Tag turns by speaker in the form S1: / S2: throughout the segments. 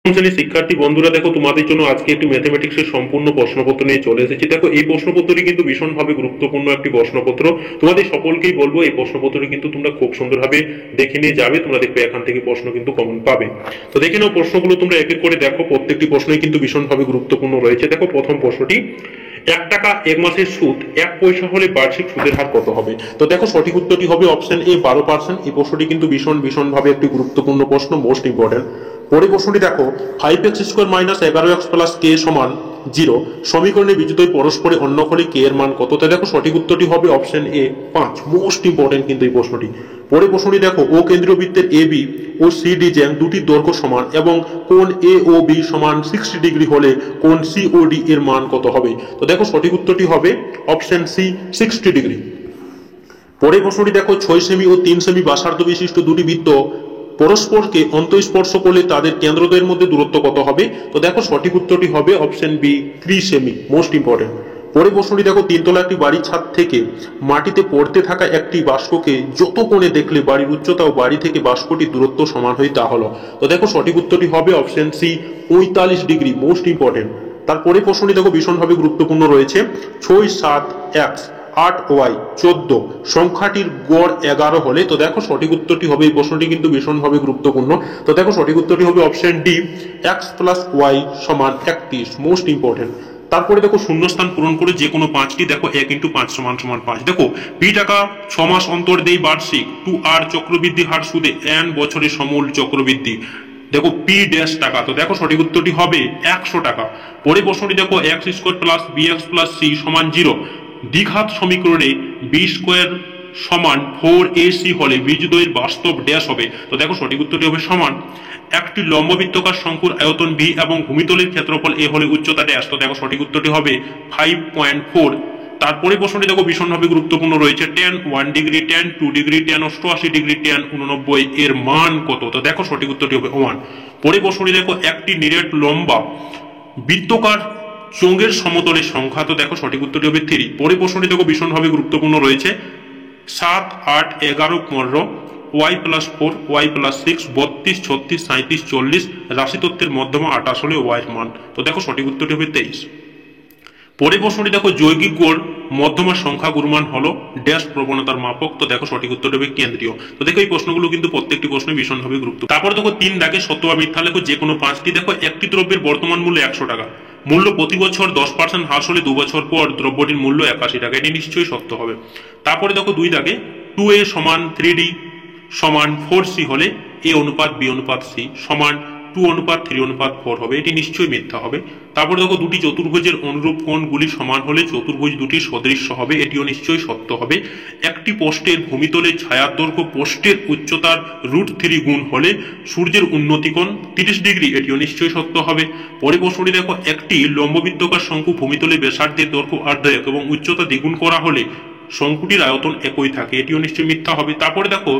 S1: শ্রেণীর শিক্ষার্থী বন্ধুরা, দেখো তোমাদের জন্য আজকে একটি ম্যাথমেটিক্সের সম্পূর্ণ প্রশ্নপত্র নিয়ে চলে এসেছি। দেখো এই প্রশ্নপত্রটি কিন্তু ভীষণভাবে গুরুত্বপূর্ণ একটি প্রশ্নপত্র। তোমাদের সকলকেই বলবো এই প্রশ্নপত্রটি কিন্তু তোমরা খুব সুন্দরভাবে দেখে নিয়ে যাবে। তোমরা দেখবে এখান থেকে প্রশ্ন কিন্তু কমন পাবে। তো দেখে নাও প্রশ্নগুলো, তোমরা এক এক করে দেখো, প্রত্যেকটি প্রশ্নই কিন্তু ভীষণভাবে গুরুত্বপূর্ণ রয়েছে। দেখো প্রথম প্রশ্নটি, 1 টাকা 1 মাসের সুদ 1 পয়সা হলে বার্ষিক সুদের হার কত হবে? তো দেখো সঠিক উত্তরটি হবে অপশন এ 12%। এই প্রশ্নটি কিন্তু ভীষণভাবে একটি গুরুত্বপূর্ণ প্রশ্ন, মোস্ট ইম্পর্টেন্ট। পরে প্রশ্নটি দেখো, 5x² - 11x + k = 0 সমীকরণে বিজুদ্বয় পরস্পরে অন্য হলে কে এর মান কত? তো দেখো সঠিক উত্তরটি হবে অপশন এ 5। মোস্ট ইম্পর্টেন্ট কিন্তু এই প্রশ্নটি। পরে প্রশ্নটি দেখো, ও কেন্দ্রীয় বৃত্তের A B O C D Jung দুটির দৈর্ঘ্য সমান এবং কোণ এ ও বি সমান 60 ডিগ্রি হলে কোণ সি ও ডি এর মান কত হবে? তো দেখো সঠিক উত্তরটি হবে অপশন সি, 60 ডিগ্রি। পরে প্রশ্নটি দেখো, 6 সেমি ও 3 সেমি ব্যাসার্ধ বিশিষ্ট দুটি বৃত্ত পরস্পরকে অন্তঃস্পর্শ করলে তাদের কেন্দ্রদ্বয়ের মধ্যে দূরত্ব কত হবে? তো দেখো সঠিক উত্তরটি হবে অপশন বি, 3 সেমি। Most important. পরে প্রশ্নটি দেখো, 3 তলা একটি বাড়ির ছাদ থেকে মাটিতে পড়তে থাকা একটি বাষ্পকে যত কোণে দেখলে বাড়ির উচ্চতা ও বাড়ি থেকে বাষ্পটির দূরত্ব সমান হয় তা হলো। তো দেখো সঠিক উত্তরটি হবে option C, 45 degree. Most important. তারপরে প্রশ্নটি দেখো ভীষণভাবে গুরুত্বপূর্ণ রয়েছে। 6 7 এক্স 8y 14 সংখ্যাটির গড় 11 হলে? তো দেখো সঠিক উত্তরটি হবে, এই প্রশ্নটি কিন্তু ভীষণভাবে গুরুত্বপূর্ণ। তো দেখো সঠিক উত্তরটি হবে option D, x + y = 31। Most important. তারপরে দেখো শূন্যস্থান পূরণ করে যে কোনো পাঁচটি, দেখো 1 × 5 = 5। দেখো p টাকা 6 মাস অন্তর দেই বার্ষিক 2r চক্রবৃদ্ধি হার সুদে n বছরে সমূল চক্রবৃদ্ধি, দেখো পি ড্যাশ টাকা। তো দেখো সঠিক উত্তরটি হবে 100 টাকা। পরে প্রশ্নটি দেখো, x² + bx + c = 0 দ্বিঘাত সমীকরণে b² = 4ac হলে বীজদ্বয়ের বাস্তব ড্যাশ হবে? তো দেখো সঠিক উত্তরটি হবে সমান একটি লম্ববৃত্তাকার শঙ্কুর আয়তন b এবং ভূমিতলের ক্ষেত্রফল a হলে উচ্চতা ড্যাশ। তো দেখো সঠিক উত্তরটি হবে 5.4। তারপরে প্রশ্নটি দেখো ভীষণভাবে গুরুত্বপূর্ণ রয়েছে, tan 1 degree, tan 2 degree, tan 88 degree, tan 89 এর মান কত? তো দেখো সঠিক উত্তরটি হবে 1। পরে প্রশ্নটি দেখো, একটি নিরেট লম্বা বৃত্তকার চোঙের সমতলের সংখ্যা? তো দেখো সঠিক উত্তরটি হবে 3। পরে প্রশ্নটি দেখো ভীষণভাবে গুরুত্বপূর্ণ রয়েছে, 7 8 11 15 y + 4 y + 6 32 36 37 40 রাশিতত্ত্বের মধ্যমা 28 হলে y এর মান? তো দেখো সঠিক উত্তরটি হবে 23। পরে প্রশ্নটি দেখো, যৌগিক গড় মধ্যমার সংখ্যা গুণমান হলো ড্যাশ প্রবণতার মাপক? তো দেখো সঠিক উত্তর হবে কেন্দ্রীয়। তো দেখো এই প্রশ্নগুলো কিন্তু প্রত্যেকটি প্রশ্ন ভীষণভাবে গুরুত্বপূর্ণ। তারপর দেখো 3 দাগে সত্য বা মিথ্যা লেখো যে কোনো পাঁচটি। দেখো একটি দ্রব্যের বর্তমান মূল্য 100 টাকা, মূল্য প্রতি বছর 10% হ্রাস হলে 2 বছর পর দ্রব্যটির মূল্য 81 টাকা, এটি নিশ্চয়ই সত্য হবে। তারপরে দেখো 2 দাগে 2a = 3d = 4c হলে a অনুপাত b অনুপাত c সমান 2:3:4 হবে, এটি নিশ্চয়ই মিথ্যা হবে। তারপর দেখো, দুটি চতুর্ভুজের অনুরূপ কোণগুলি সমান হলে চতুর্ভুজ দুটি সদৃশ্য হবে, এটিও নিশ্চয়ই সত্য হবে। একটি পোস্টের ভূমিতলের ছায়ার দৈর্ঘ্য পোস্টের উচ্চতার √3 গুণ হলে সূর্যের উন্নতি কোণ 30 ডিগ্রি, এটিও নিশ্চয়ই সত্য হবে। পরে প্রশ্নটি দেখো, একটি লম্ববৃত্তাকার শঙ্কু ভূমিতলে ব্যাসার্ধের দৈর্ঘ্য অর্ধেক এবং উচ্চতা দ্বিগুণ করা হলে শঙ্কুটির আয়তন একই থাকে, এটিও নিশ্চয়ই মিথ্যা হবে। তারপরে দেখো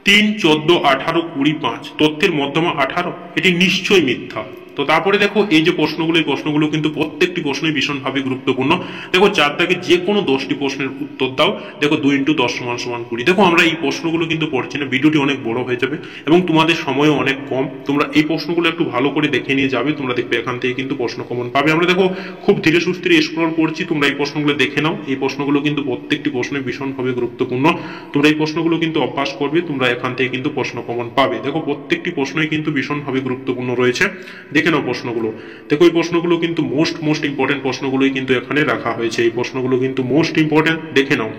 S1: 3 14 18 20 5 তথ্যের মধ্যমা 18, এটি নিশ্চয়ই মিথ্যা। তো তারপরে দেখো এই যে প্রশ্নগুলো, এই প্রশ্নগুলো কিন্তু প্রত্যেকটি প্রশ্নই ভীষণভাবে গুরুত্বপূর্ণ। দেখো 4 দাগে যে কোনো 10টি প্রশ্নের উত্তর দাও। দেখো 2 × 10 = 20। দেখো আমরা এই প্রশ্নগুলো কিন্তু পড়ছি না, ভিডিওটি অনেক বড় হয়ে যাবে এবং তোমাদের সময়ও অনেক কম। তোমরা এই প্রশ্নগুলো একটু ভালো করে দেখে নিয়ে যাবে, তোমরা দেখবে এখান থেকে কিন্তু প্রশ্ন কমন পাবে। আমরা দেখো খুব ধীরে সুস্থিরে এক্সপ্লোর করছি, তোমরা এই প্রশ্নগুলো দেখে নাও। এই প্রশ্নগুলো কিন্তু প্রত্যেকটি প্রশ্নই ভীষণভাবে গুরুত্বপূর্ণ। তোমরা এই প্রশ্নগুলো কিন্তু অভ্যাস করবে, তোমরা এখান থেকে কিন্তু প্রশ্ন কমন পাবে। দেখো প্রত্যেকটি প্রশ্নই কিন্তু ভীষণভাবে গুরুত্বপূর্ণ রয়েছে, দেখে নাও প্রশ্নগুলো। দেখো এই প্রশ্নগুলো কিন্তু মোস্ট ইম্পর্টেন্ট প্রশ্নগুলোই কিন্তু এখানে রাখা হয়েছে। এই প্রশ্নগুলো কিন্তু মোস্ট ইম্পর্টেন্ট, দেখে নাও।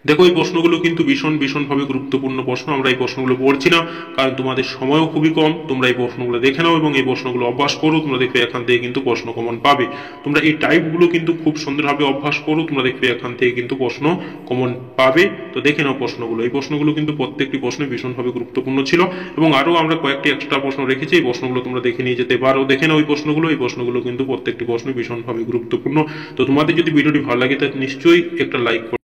S1: দেখো এই প্রশ্নগুলো কিন্তু ভীষণভাবে গুরুত্বপূর্ণ প্রশ্ন। আমরা এই প্রশ্নগুলো পড়ছি না কারণ তোমাদের সময়ও খুবই কম। তোমরা এই প্রশ্নগুলো দেখে নাও এবং এই প্রশ্নগুলো অভ্যাস করো, তোমরা দেখবে এখান থেকে কিন্তু প্রশ্ন কমন পাবে। তোমরা এই টাইপগুলো কিন্তু খুব সুন্দরভাবে অভ্যাস করো, তোমরা দেখবে এখান থেকে কিন্তু প্রশ্ন কমন পাবে। তো দেখে নাও প্রশ্নগুলো, এই প্রশ্নগুলো কিন্তু প্রত্যেকটি প্রশ্ন ভীষণভাবে গুরুত্বপূর্ণ ছিল এবং আরো আমরা কয়েকটি এক্সট্রা প্রশ্ন রেখেছি, এই প্রশ্নগুলো তোমরা দেখে নিয়ে যেতে পারো। দেখে নাও এই প্রশ্নগুলো কিন্তু প্রত্যেকটি প্রশ্ন ভীষণভাবে গুরুত্বপূর্ণ। তো তোমাদের যদি ভিডিওটি ভালো লাগে তাহলে নিশ্চয়ই একটা লাইক করো।